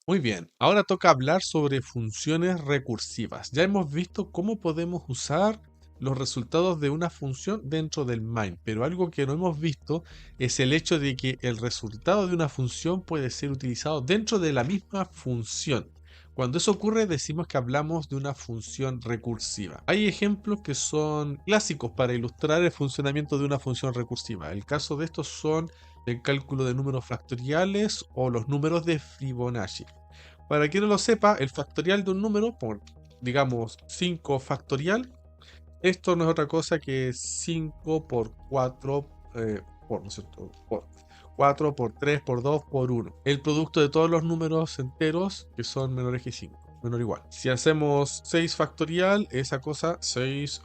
Muy bien, ahora toca hablar sobre funciones recursivas. Ya hemos visto cómo podemos usar los resultados de una función dentro del main, pero algo que no hemos visto es el hecho de que el resultado de una función puede ser utilizado dentro de la misma función. Cuando eso ocurre, decimos que hablamos de una función recursiva. Hay ejemplos que son clásicos para ilustrar el funcionamiento de una función recursiva. El caso de estos son el cálculo de números factoriales o los números de Fibonacci. Para quien no lo sepa, el factorial de un número, por digamos 5 factorial, esto no es otra cosa que 5 por 4 ¿no es cierto? Por 4 por 3 por 2 por uno. El producto de todos los números enteros que son menores que 5, menor o igual. Si hacemos 6 factorial, esa cosa 6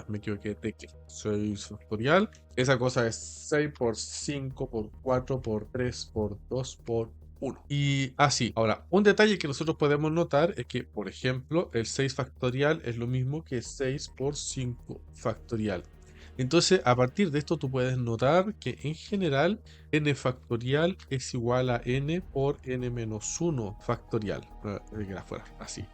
me equivoqué, de que 6 factorial. Esa cosa es 6 por 5 por 4 por 3 por 2 por 1. Y así, ahora, un detalle que nosotros podemos notar es que, por ejemplo, el 6 factorial es lo mismo que 6 por 5 factorial. Entonces, a partir de esto, tú puedes notar que en general n factorial es igual a n por n menos 1 factorial. Así.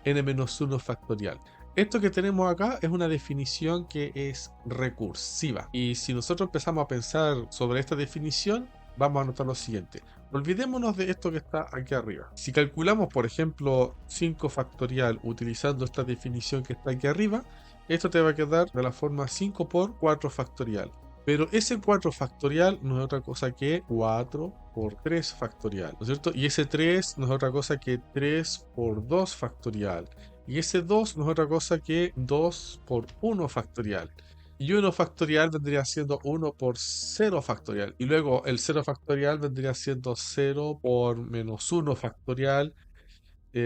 N menos 1 factorial. Esto que tenemos acá es una definición que es recursiva. Y si nosotros empezamos a pensar sobre esta definición, vamos a notar lo siguiente. Olvidémonos de esto que está aquí arriba. Si calculamos, por ejemplo, 5 factorial utilizando esta definición que está aquí arriba, esto te va a quedar de la forma 5 por 4 factorial. Pero ese 4 factorial no es otra cosa que 4 por 3 factorial, ¿no es cierto? Y ese 3 no es otra cosa que 3 por 2 factorial. Y ese 2 no es otra cosa que 2 por 1 factorial. Y 1 factorial vendría siendo 1 por 0 factorial. Y luego el 0 factorial vendría siendo 0 por menos 1 factorial.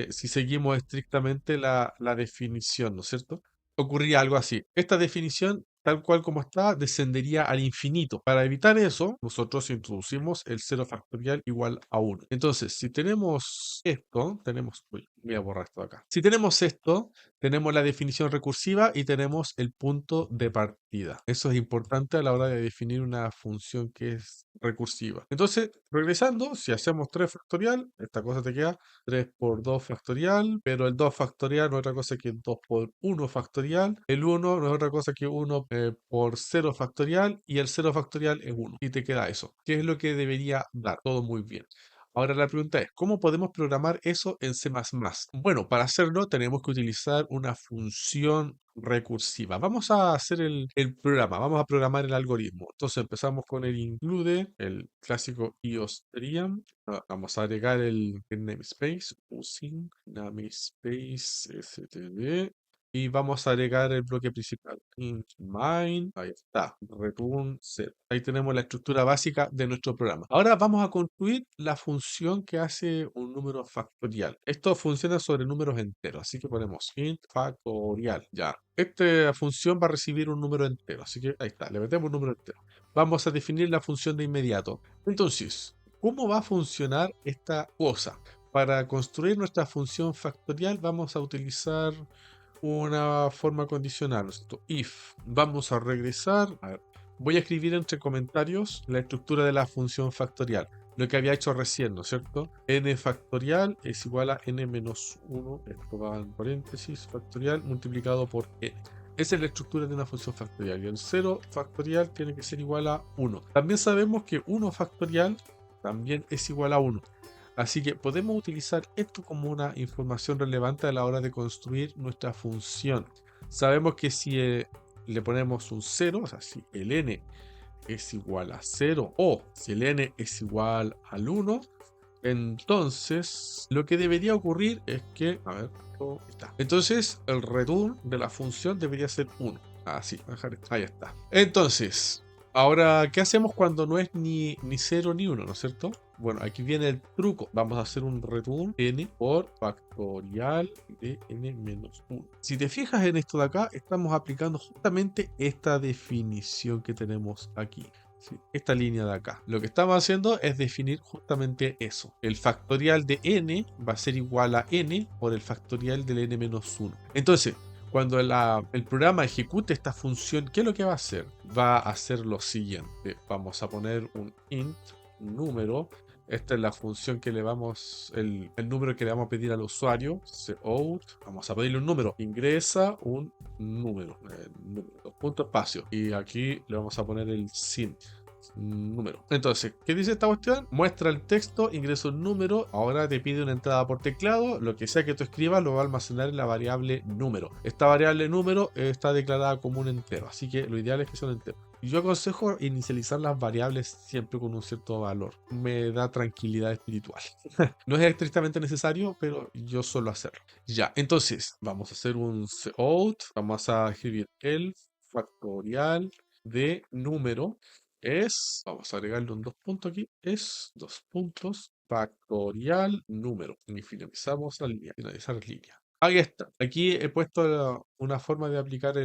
Si seguimos estrictamente la definición, ¿no es cierto? Ocurría algo así. Esta definición, tal cual como está, descendería al infinito. Para evitar eso, nosotros introducimos el 0 factorial igual a 1. Entonces, si tenemos esto, uy, voy a borrar esto de acá. Si tenemos esto, tenemos la definición recursiva y tenemos el punto de partida. Eso es importante a la hora de definir una función que es recursiva. Entonces, regresando, si hacemos 3 factorial, esta cosa te queda 3 por 2 factorial, pero el 2 factorial no es otra cosa que 2 por 1 factorial, el 1 no es otra cosa que 1 por 0 factorial y el 0 factorial es 1. Y te queda eso. ¿Qué es lo que debería dar? Todo muy bien. Ahora la pregunta es, ¿cómo podemos programar eso en C++? Bueno, para hacerlo tenemos que utilizar una función recursiva. Vamos a hacer el programa, vamos a programar el algoritmo. Entonces empezamos con el include, el clásico iostream. Vamos a agregar el namespace, using namespace std. Y vamos a agregar el bloque principal. Int main, ahí está, return 0. Ahí tenemos la estructura básica de nuestro programa. Ahora vamos a construir la función que hace un número factorial. Esto funciona sobre números enteros, así que ponemos int factorial. Ya. Esta función va a recibir un número entero, así que ahí está, le metemos un número entero. Vamos a definir la función de inmediato. Entonces, ¿cómo va a funcionar esta cosa? Para construir nuestra función factorial vamos a utilizar una forma condicional, ¿no es cierto? If. Vamos a regresar. A ver, voy a escribir entre comentarios la estructura de la función factorial. Lo que había hecho recién, ¿no es cierto? N factorial es igual a n menos 1, esto va en paréntesis, factorial multiplicado por n. Esa es la estructura de una función factorial. Y el 0 factorial tiene que ser igual a 1. También sabemos que 1 factorial también es igual a 1. Así que podemos utilizar esto como una información relevante a la hora de construir nuestra función. Sabemos que si le ponemos un 0, o sea, si el n es igual a 0 o si el n es igual al 1, entonces lo que debería ocurrir es que, a ver, está. Entonces el return de la función debería ser 1. Así, ahí está. Entonces, ahora, ¿qué hacemos cuando no es ni 0 ni 1, ¿no es cierto? Bueno, aquí viene el truco. Vamos a hacer un return n por factorial de n menos 1. Si te fijas en esto de acá, estamos aplicando justamente esta definición que tenemos aquí. Sí, esta línea de acá. Lo que estamos haciendo es definir justamente eso. El factorial de n va a ser igual a n por el factorial del n menos 1. Entonces, cuando el programa ejecute esta función, ¿qué es lo que va a hacer? Va a hacer lo siguiente. Vamos a poner un int, un número, Esta es la función que le vamos, el número que le vamos a pedir al usuario. Cout, vamos a pedirle un número. Ingresa un número, dos puntos espacio. Y aquí le vamos a poner el sin número. Entonces, ¿qué dice esta cuestión? Muestra el texto, ingresa un número, ahora te pide una entrada por teclado, lo que sea que tú escribas lo va a almacenar en la variable número. Esta variable número está declarada como un entero, así que lo ideal es que sea un entero. Yo aconsejo inicializar las variables siempre con un cierto valor. Me da tranquilidad espiritual. No es estrictamente necesario, pero yo suelo hacerlo. Ya, entonces vamos a hacer un cout, vamos a escribir el factorial de número vamos a agregarle un dos puntos aquí, es dos puntos factorial número. Y finalizamos la línea, finalizar línea. Ahí está. Aquí he puesto una forma de aplicar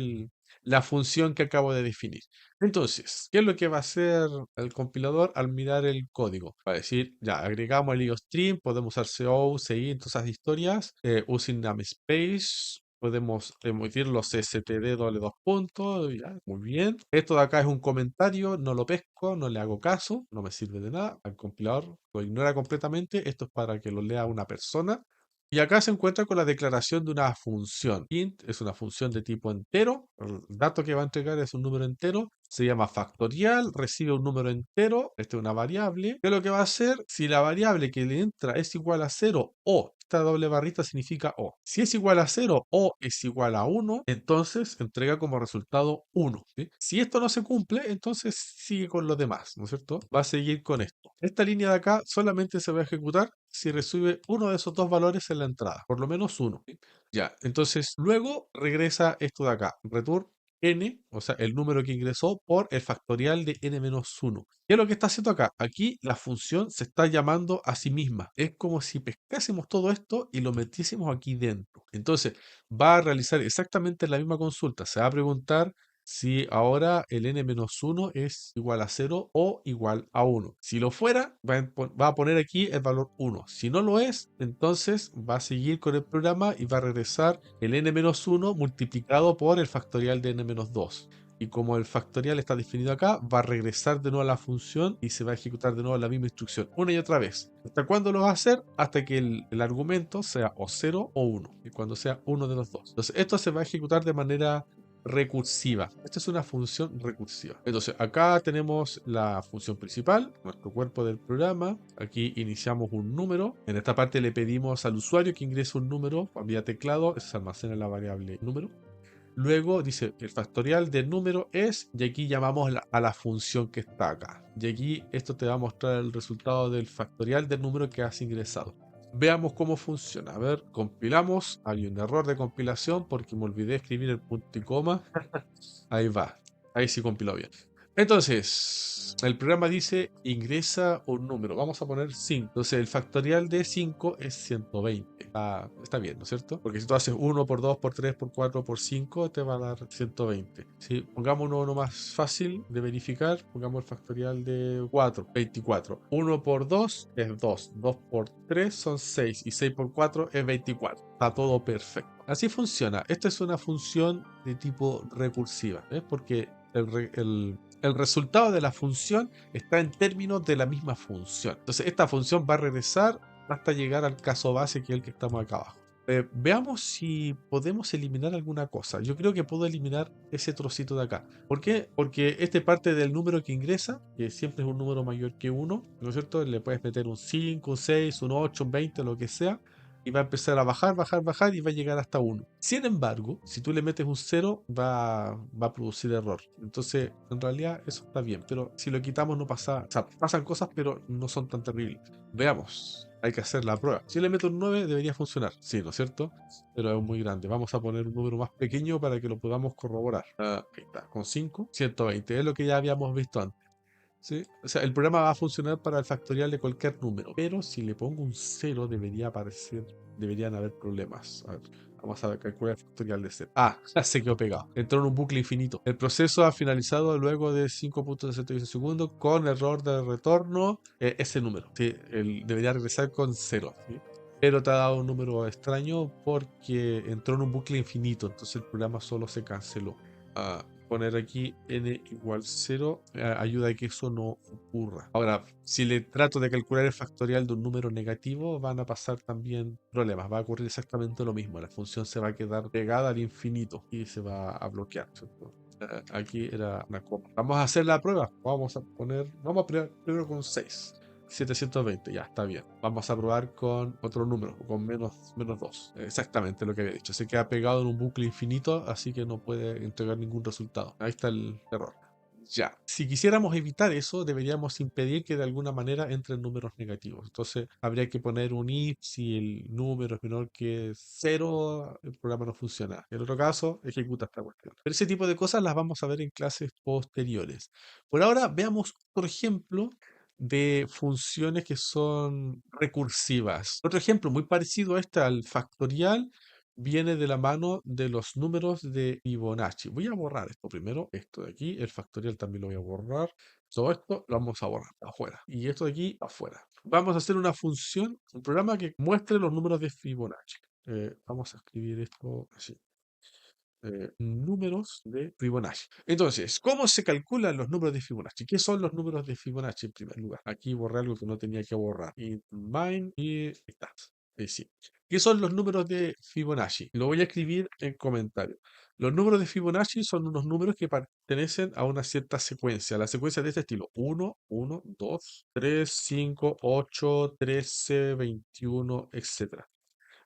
la función que acabo de definir. Entonces, ¿qué es lo que va a hacer el compilador al mirar el código? Va a decir, ya, agregamos el IOStream, podemos usar CO, CI, todas esas historias, using namespace, podemos emitir los std doble dos puntos, ya, muy bien. Esto de acá es un comentario, no lo pesco, no le hago caso, no me sirve de nada. El compilador lo ignora completamente. Esto es para que lo lea una persona. Y acá se encuentra con la declaración de una función. Int es una función de tipo entero. El dato que va a entregar es un número entero. Se llama factorial, recibe un número entero. Esta es una variable. ¿Qué es lo que va a hacer? Si la variable que le entra es igual a 0 o esta doble barrita significa o. Si es igual a 0 o es igual a 1, entonces entrega como resultado 1. ¿Sí? Si esto no se cumple, entonces sigue con lo demás, ¿no es cierto? Va a seguir con esto. Esta línea de acá solamente se va a ejecutar si recibe uno de esos dos valores en la entrada, por lo menos uno. ¿Sí? Ya, entonces luego regresa esto de acá, return n, o sea, el número que ingresó por el factorial de n-1. ¿Qué es lo que está haciendo acá? Aquí la función se está llamando a sí misma. Es como si pescásemos todo esto y lo metiésemos aquí dentro. Entonces, va a realizar exactamente la misma consulta. Se va a preguntar si ahora el n-1 es igual a 0 o igual a 1. Si lo fuera, va a poner aquí el valor 1. Si no lo es, entonces va a seguir con el programa y va a regresar el n-1 multiplicado por el factorial de n-2. Y como el factorial está definido acá, va a regresar de nuevo a la función y se va a ejecutar de nuevo la misma instrucción, una y otra vez. ¿Hasta cuándo lo va a hacer? Hasta que el argumento sea o 0 o 1, y cuando sea uno de los dos. Entonces, esto se va a ejecutar de manera recursiva. Esta es una función recursiva. Entonces, acá tenemos la función principal, nuestro cuerpo del programa. Aquí iniciamos un número. En esta parte le pedimos al usuario que ingrese un número vía teclado. Eso se almacena en la variable número. Luego dice el factorial del número es, y aquí llamamos a la función que está acá. Y aquí esto te va a mostrar el resultado del factorial del número que has ingresado. Veamos cómo funciona. A ver, compilamos. Hay un error de compilación porque me olvidé escribir el punto y coma. Ahí va. Ahí sí compiló bien. Entonces, el programa dice ingresa un número. Vamos a poner 5. Entonces, el factorial de 5 es 120. Está bien, ¿no es cierto? Porque si tú haces 1 por 2 por 3 por 4 por 5, te va a dar 120. Si pongamos uno más fácil de verificar, pongamos el factorial de 4, 24. 1 por 2 es 2. 2 por 3 son 6. Y 6 por 4 es 24. Está todo perfecto. Así funciona. Esta es una función de tipo recursiva, ¿ves? Porque el resultado de la función está en términos de la misma función. Entonces, esta función va a regresar hasta llegar al caso base, que es el que estamos acá abajo. Veamos si podemos eliminar alguna cosa. Yo creo que puedo eliminar ese trocito de acá. ¿Por qué? Porque este parte del número que ingresa, que siempre es un número mayor que 1, ¿no es cierto? Le puedes meter un 5, un 6, un 8, un 20, lo que sea, y va a empezar a bajar, bajar, bajar y va a llegar hasta 1. Sin embargo, si tú le metes un 0, va a producir error. Entonces, en realidad eso está bien, pero si lo quitamos no pasa, o sea, pasan cosas, pero no son tan terribles. Veamos, hay que hacer la prueba. Si le meto un 9, debería funcionar, sí, ¿no es cierto? Pero es muy grande. Vamos a poner un número más pequeño para que lo podamos corroborar. Ahí está, con 5, 120, es lo que ya habíamos visto antes. ¿Sí? O sea, el programa va a funcionar para el factorial de cualquier número, pero si le pongo un 0 deberían haber problemas. A ver, vamos a calcular el factorial de 0. Se quedó pegado. Entró en un bucle infinito. El proceso ha finalizado luego de 5.68 segundos con error de retorno. Ese número. ¿Sí? Debería regresar con 0. ¿Sí? Pero te ha dado un número extraño porque entró en un bucle infinito, entonces el programa solo se canceló. poner aquí n igual 0 ayuda a que eso no ocurra. Ahora, si le trato de calcular el factorial de un número negativo, van a pasar también problemas. Va a ocurrir exactamente lo mismo. La función se va a quedar pegada al infinito y se va a bloquear, ¿cierto? Aquí era una coma. Vamos a hacer la prueba. Vamos a probar primero con 6. 720, ya está bien. Vamos a probar con otro número, con menos 2. Exactamente lo que había dicho. Se queda pegado en un bucle infinito, así que no puede entregar ningún resultado. Ahí está el error. Ya. Si quisiéramos evitar eso, deberíamos impedir que de alguna manera entren números negativos. Entonces, habría que poner un if si el número es menor que 0, el programa no funciona. En otro caso, ejecuta esta cuestión. Pero ese tipo de cosas las vamos a ver en clases posteriores. Por ahora, veamos, por ejemplo, de funciones que son recursivas. Otro ejemplo muy parecido a este, al factorial, viene de la mano de los números de Fibonacci. Voy a borrar esto primero, esto de aquí, el factorial también lo voy a borrar. Todo esto lo vamos a borrar afuera. Y esto de aquí afuera. Vamos a hacer una función, un programa que muestre los números de Fibonacci. Vamos a escribir esto así. Números de Fibonacci. Entonces, ¿cómo se calculan los números de Fibonacci? ¿Qué son los números de Fibonacci en primer lugar? Aquí borré algo que no tenía que borrar. Y mine y está. Sí. ¿Qué son los números de Fibonacci? Lo voy a escribir en comentarios. Los números de Fibonacci son unos números que pertenecen a una cierta secuencia. La secuencia de este estilo: 1, 1, 2, 3, 5, 8, 13, 21, etc.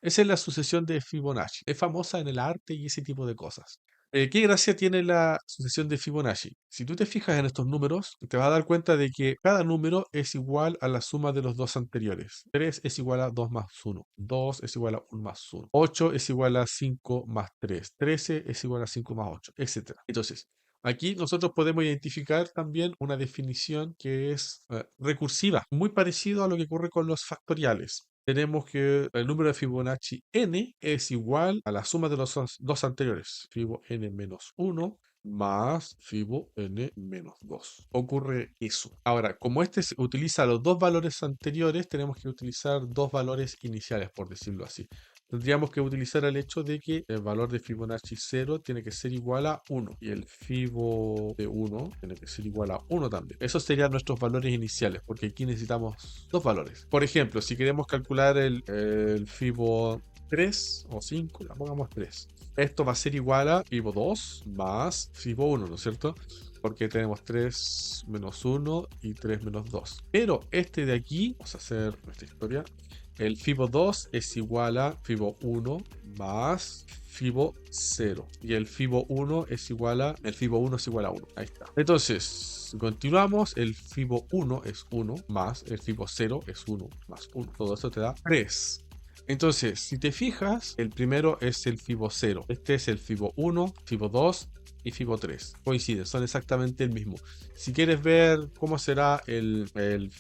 Esa es la sucesión de Fibonacci. Es famosa en el arte y ese tipo de cosas. ¿Qué gracia tiene la sucesión de Fibonacci? Si tú te fijas en estos números, te vas a dar cuenta de que cada número es igual a la suma de los dos anteriores. 3 es igual a 2 más 1. 2 es igual a 1 más 1. 8 es igual a 5 más 3. 13 es igual a 5 más 8, etc. Entonces, aquí nosotros podemos identificar también una definición que es recursiva, muy parecido a lo que ocurre con los factoriales. Tenemos que el número de Fibonacci n es igual a la suma de los dos anteriores, Fibo n menos 1 más Fibo n menos 2. Ocurre eso. Ahora, como este utiliza los dos valores anteriores, tenemos que utilizar dos valores iniciales, por decirlo así. Tendríamos que utilizar el hecho de que el valor de Fibonacci 0 tiene que ser igual a 1 y el Fibo de 1 tiene que ser igual a 1 también. Esos serían nuestros valores iniciales, porque aquí necesitamos dos valores. Por ejemplo, si queremos calcular el Fibo 3 o 5, ya pongamos 3. Esto va a ser igual a Fibo 2 más Fibo 1, ¿no es cierto? Porque tenemos 3 menos 1 y 3 menos 2. Pero este de aquí, vamos a hacer nuestra historia. El Fibo 2 es igual a Fibo 1 más Fibo 0. Y el Fibo 1 es igual a... El Fibo 1 es igual a 1. Ahí está. Entonces, continuamos. El Fibo 1 es 1 más el Fibo 0 es 1 más 1. Todo esto te da 3. Entonces, si te fijas, el primero es el Fibo 0. Este es el Fibo 1, Fibo 2 y Fibo 3. Coinciden, son exactamente el mismo. Si quieres ver cómo será el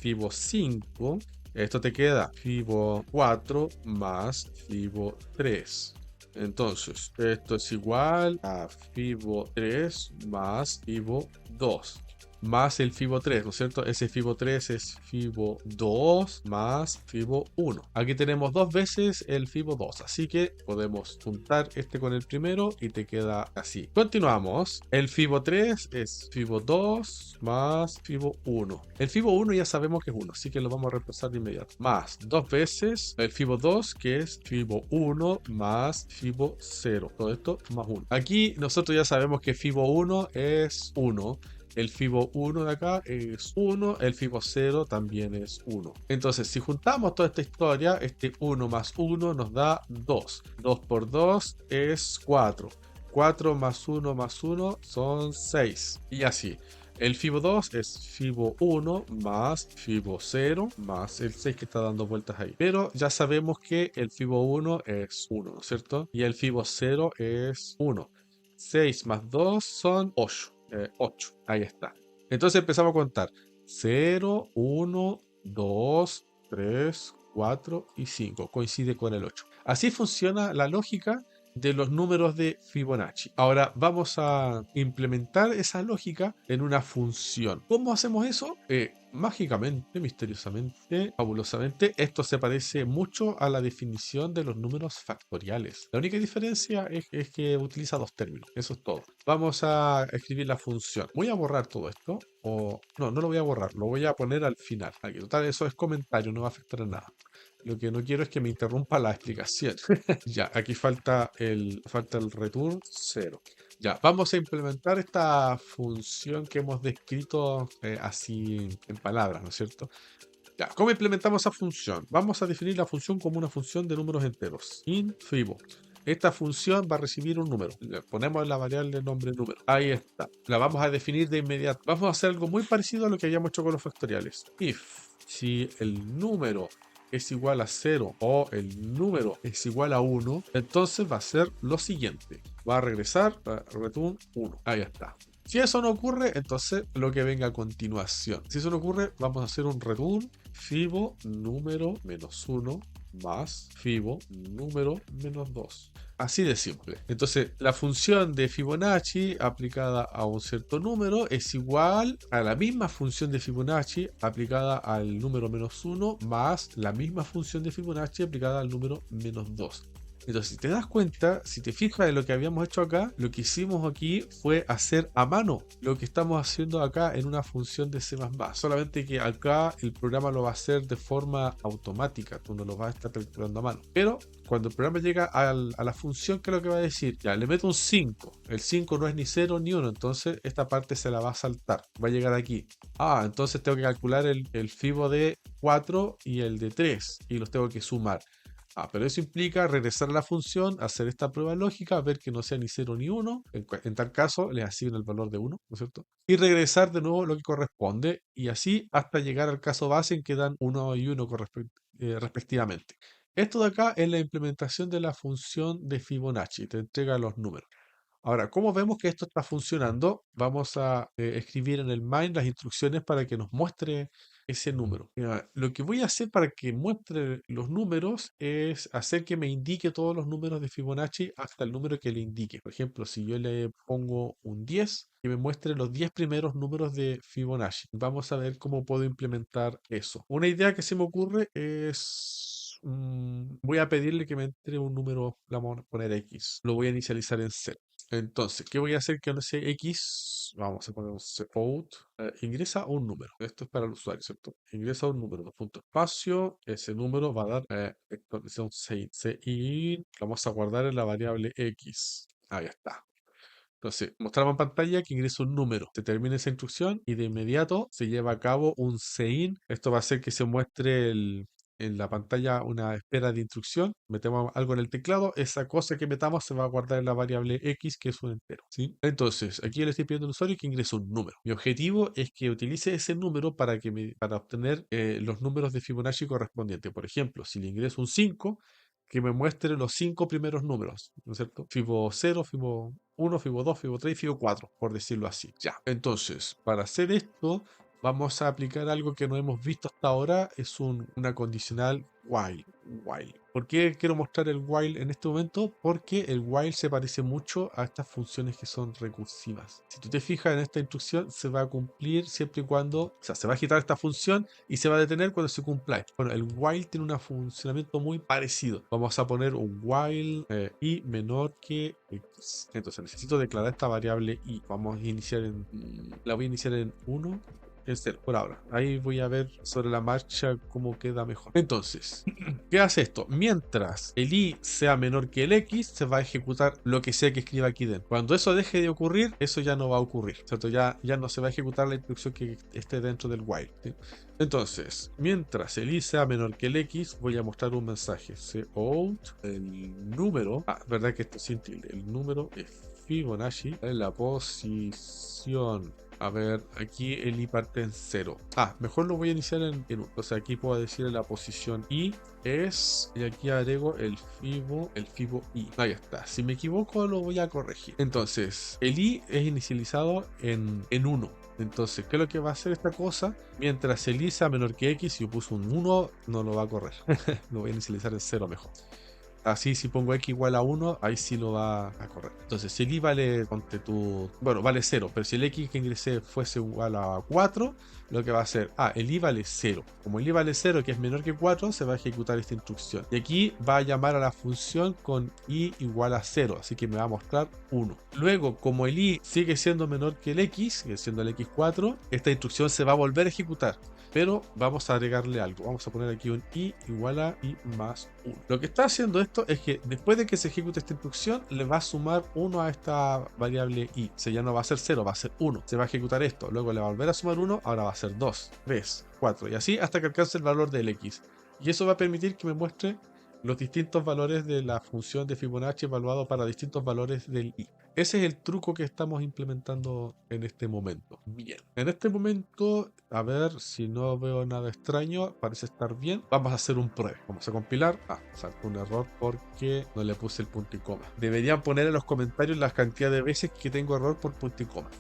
Fibo 5, esto te queda Fibo 4 más Fibo 3. Entonces, esto es igual a Fibo 3 más Fibo 2. Más el Fibo 3, ¿no es cierto? Ese Fibo 3 es Fibo 2 más Fibo 1. Aquí tenemos dos veces el Fibo 2, así que podemos juntar este con el primero y te queda así. Continuamos. El Fibo 3 es Fibo 2 más Fibo 1. El Fibo 1 ya sabemos que es 1, así que lo vamos a reemplazar de inmediato. Más dos veces el Fibo 2, que es Fibo 1 más Fibo 0. Todo esto más 1. Aquí nosotros ya sabemos que Fibo 1 es 1. El Fibo 1 de acá es 1, el Fibo 0 también es 1. Entonces, si juntamos toda esta historia, este 1 más 1 nos da 2. 2 por 2 es 4. 4 más 1 más 1 son 6. Y así. El Fibo 2 es Fibo 1 más Fibo 0 más el 6 que está dando vueltas ahí. Pero ya sabemos que el Fibo 1 es 1, ¿no es cierto? Y el Fibo 0 es 1. 6 más 2 son 8. 8. Ahí está. Entonces empezamos a contar. 0, 1, 2, 3, 4 y 5. Coincide con el 8. Así funciona la lógica de los números de Fibonacci. Ahora vamos a implementar esa lógica en una función. ¿Cómo hacemos eso? Mágicamente, misteriosamente, fabulosamente, esto se parece mucho a la definición de los números factoriales. La única diferencia es que utiliza dos términos. Eso es todo. Vamos a escribir la función. Voy a borrar todo esto. O no, no lo voy a borrar. Lo voy a poner al final. Aquí, total, eso es comentario, no va a afectar a nada. Lo que no quiero es que me interrumpa la explicación. Ya, aquí falta el return 0. Ya, vamos a implementar esta función que hemos descrito así en palabras, ¿no es cierto? Ya, ¿cómo implementamos esa función? Vamos a definir la función como una función de números enteros. Int fibo. Esta función va a recibir un número. Le ponemos la variable nombre número. Ahí está. La vamos a definir de inmediato. Vamos a hacer algo muy parecido a lo que habíamos hecho con los factoriales. If, si el número es igual a 0 o el número es igual a 1, entonces va a ser lo siguiente. Va a regresar return 1. Ahí está. Si eso no ocurre, entonces lo que venga a continuación. Si eso no ocurre, vamos a hacer un return fibo número menos 1 más fibo número menos 2. Así de simple. Entonces, la función de Fibonacci aplicada a un cierto número es igual a la misma función de Fibonacci aplicada al número menos 1 más la misma función de Fibonacci aplicada al número menos 2. Entonces, si te das cuenta, si te fijas en lo que habíamos hecho acá, lo que hicimos aquí fue hacer a mano lo que estamos haciendo acá en una función de C++. Solamente que acá el programa lo va a hacer de forma automática, tú no lo vas a estar calculando a mano. Pero cuando el programa llega a la función, ¿qué es lo que va a decir? Ya, le meto un 5. El 5 no es ni 0 ni 1, entonces esta parte se la va a saltar. Va a llegar aquí. Entonces tengo que calcular el fibo de 4 y el de 3 y los tengo que sumar. Pero eso implica regresar a la función, hacer esta prueba lógica, ver que no sea ni 0 ni 1. En tal caso, le asigno el valor de 1, ¿no es cierto? Y regresar de nuevo lo que corresponde, y así hasta llegar al caso base en que dan 1 y 1 respectivamente. Esto de acá es la implementación de la función de Fibonacci, te entrega los números. Ahora, ¿cómo vemos que esto está funcionando? Vamos a escribir en el main las instrucciones para que nos muestre ese número. Mira, lo que voy a hacer para que muestre los números es hacer que me indique todos los números de Fibonacci hasta el número que le indique. Por ejemplo, si yo le pongo un 10, que me muestre los 10 primeros números de Fibonacci. Vamos a ver cómo puedo implementar eso. Una idea que se me ocurre es... voy a pedirle que me entre un número, le vamos a poner X. Lo voy a inicializar en 0. Entonces, ¿qué voy a hacer que no sea X? Vamos a poner un out. Ingresa un número. Esto es para el usuario, ¿cierto? Ingresa un número, dos puntos espacio. Ese número va a dar esto es un sein. Vamos a guardar en la variable X. Ahí está. Entonces, mostramos en pantalla que ingresa un número. Se termina esa instrucción y de inmediato se lleva a cabo un sein. Esto va a hacer que se muestre en la pantalla una espera de instrucción. Metemos algo en el teclado. Esa cosa que metamos se va a guardar en la variable X, que es un entero. ¿Sí? Entonces, aquí le estoy pidiendo al usuario que ingrese un número. Mi objetivo es que utilice ese número para obtener los números de Fibonacci correspondientes. Por ejemplo, si le ingreso un 5, que me muestre los 5 primeros números, ¿no es cierto? Fibo 0, Fibo 1, Fibo 2, Fibo 3 y Fibo 4, por decirlo así. Ya, entonces, para hacer esto, vamos a aplicar algo que no hemos visto hasta ahora, es una condicional while. ¿Por qué quiero mostrar el while en este momento? Porque el while se parece mucho a estas funciones que son recursivas. Si tú te fijas en esta instrucción, se va a cumplir siempre y cuando, o sea, se va a agitar esta función y se va a detener cuando se cumpla esto. Bueno, el while tiene un funcionamiento muy parecido. Vamos a poner un while i menor que x. Entonces necesito declarar esta variable i. Vamos a iniciar la voy a iniciar en 1. En 0 por ahora. Ahí voy a ver sobre la marcha cómo queda mejor. Entonces, ¿qué hace esto? Mientras el i sea menor que el x, se va a ejecutar lo que sea que escriba aquí dentro. Cuando eso deje de ocurrir, eso ya no va a ocurrir, ¿cierto? Ya no se va a ejecutar la instrucción que esté dentro del while, ¿sí? Entonces, mientras el i sea menor que el x, voy a mostrar un mensaje. Cout el número. Verdad que esto es sin tilde. El número es Fibonacci en la posición. A ver, aquí el i parte en 0. Mejor lo voy a iniciar en 1. O sea, aquí puedo decir la posición i es, y aquí agrego el fibo i. Ahí está. Si me equivoco lo voy a corregir. Entonces, el i es inicializado en 1. Entonces, ¿qué es lo que va a hacer esta cosa? Mientras el i sea menor que x, si yo puse un 1, no lo va a correr. Lo voy a inicializar en 0 mejor. Así si pongo x igual a 1, ahí sí lo va a correr. Entonces, si el i vale, ponte tu, bueno, vale 0, pero si el x que ingresé fuese igual a 4, lo que va a hacer, el i vale 0. Como el i vale 0, que es menor que 4, se va a ejecutar esta instrucción. Y aquí va a llamar a la función con i igual a 0, así que me va a mostrar 1. Luego, como el i sigue siendo menor que el x, sigue siendo el x4, esta instrucción se va a volver a ejecutar. Pero vamos a agregarle algo. Vamos a poner aquí un i igual a i más 1. Lo que está haciendo esto es que después de que se ejecute esta instrucción, le va a sumar 1 a esta variable i. O sea, ya no va a ser 0, va a ser 1. Se va a ejecutar esto. Luego le va a volver a sumar 1. Ahora va a ser 2, 3, 4. Y así hasta que alcance el valor del x. Y eso va a permitir que me muestre los distintos valores de la función de Fibonacci evaluado para distintos valores del i. Ese es el truco que estamos implementando en este momento. Bien, en este momento, a ver si no veo nada extraño, parece estar bien. Vamos a hacer un prueba. Vamos a compilar. Saltó un error porque no le puse el punto y coma. Deberían poner en los comentarios la cantidad de veces que tengo error por punto y coma.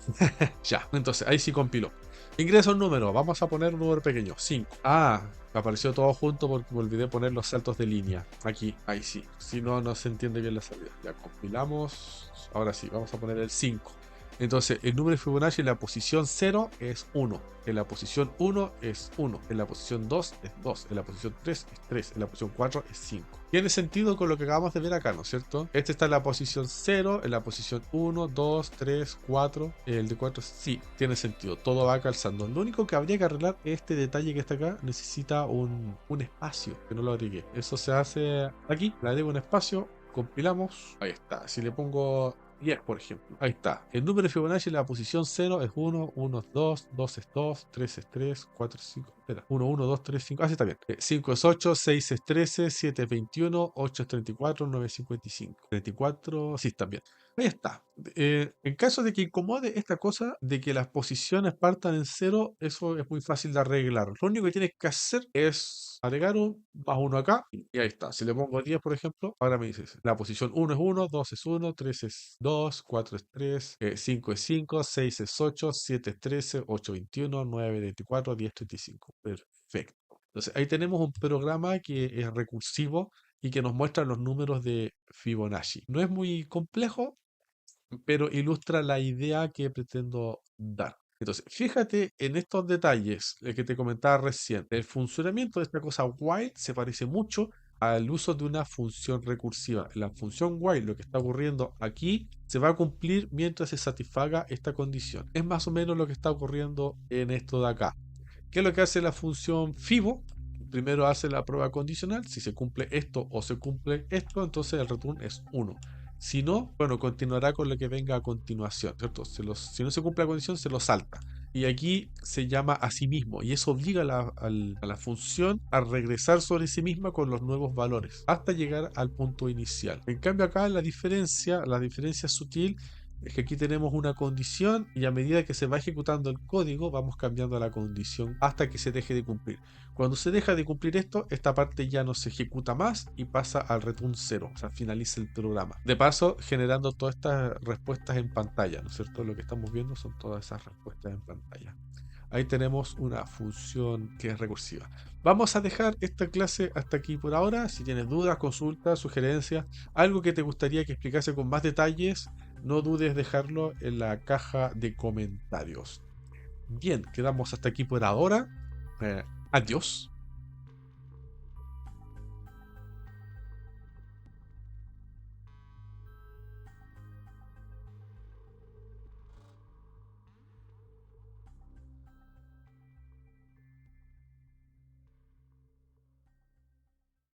Ya, entonces ahí sí compiló. Ingresa un número, vamos a poner un número pequeño, 5. Me apareció todo junto porque me olvidé poner los saltos de línea. Aquí, ahí sí. Si no, no se entiende bien la salida. Ya compilamos. Ahora sí, vamos a poner el 5. Entonces, el número de Fibonacci en la posición 0 es 1. En la posición 1 es 1. En la posición 2 es 2. En la posición 3 es 3. En la posición 4 es 5. Tiene sentido con lo que acabamos de ver acá, ¿no es cierto? Este está en la posición 0, en la posición 1, 2, 3, 4. El de 4 sí, tiene sentido. Todo va calzando. Lo único que habría que arreglar es este detalle que está acá. Necesita un espacio, que no lo agregué. Eso se hace aquí. Le agrego un espacio. Compilamos. Ahí está. Si le pongo 10, por ejemplo. Ahí está. El número de Fibonacci en la posición 0 es 1, 1 es 2, 2 es 2, 3 es 3, 4 es 5. Espera, 1, 1, 2, 3, 5. Sí, está bien. 5 es 8, 6 es 13, 7 es 21, 8 es 34, 9 es 55. 34, sí, está bien. Ahí está. En caso de que incomode esta cosa de que las posiciones partan en 0, eso es muy fácil de arreglar. Lo único que tienes que hacer es agregar un más 1 acá y ahí está. Si le pongo 10, por ejemplo, ahora me dice la posición 1 es 1, 2 es 1, 3 es 2, 4 es 3, 5 es 5, 6 es 8, 7 es 13, 8 es 21, 9 es 24, 10 es 35. Perfecto. Entonces ahí tenemos un programa que es recursivo y que nos muestra los números de Fibonacci. No es muy complejo, pero ilustra la idea que pretendo dar. Entonces, fíjate en estos detalles que te comentaba recién. El funcionamiento de esta cosa while se parece mucho al uso de una función recursiva. La función while, lo que está ocurriendo aquí, se va a cumplir mientras se satisfaga esta condición. Es más o menos lo que está ocurriendo en esto de acá. ¿Qué es lo que hace la función FIBO? Primero hace la prueba condicional. Si se cumple esto o se cumple esto, entonces el return es 1. Si no, bueno, continuará con lo que venga a continuación, ¿cierto? Si no se cumple la condición, se lo salta. Y aquí se llama a sí mismo, y eso obliga a la función a regresar sobre sí misma con los nuevos valores, hasta llegar al punto inicial. En cambio acá la diferencia sutil, es que aquí tenemos una condición y a medida que se va ejecutando el código vamos cambiando la condición hasta que se deje de cumplir. Cuando se deja de cumplir esto, esta parte ya no se ejecuta más y pasa al return 0, o sea, finaliza el programa. De paso, generando todas estas respuestas en pantalla, ¿no es cierto? Lo que estamos viendo son todas esas respuestas en pantalla. Ahí tenemos una función que es recursiva. Vamos a dejar esta clase hasta aquí por ahora. Si tienes dudas, consultas, sugerencias, algo que te gustaría que explicase con más detalles, no dudes dejarlo en la caja de comentarios. Bien, quedamos hasta aquí por ahora. Adiós.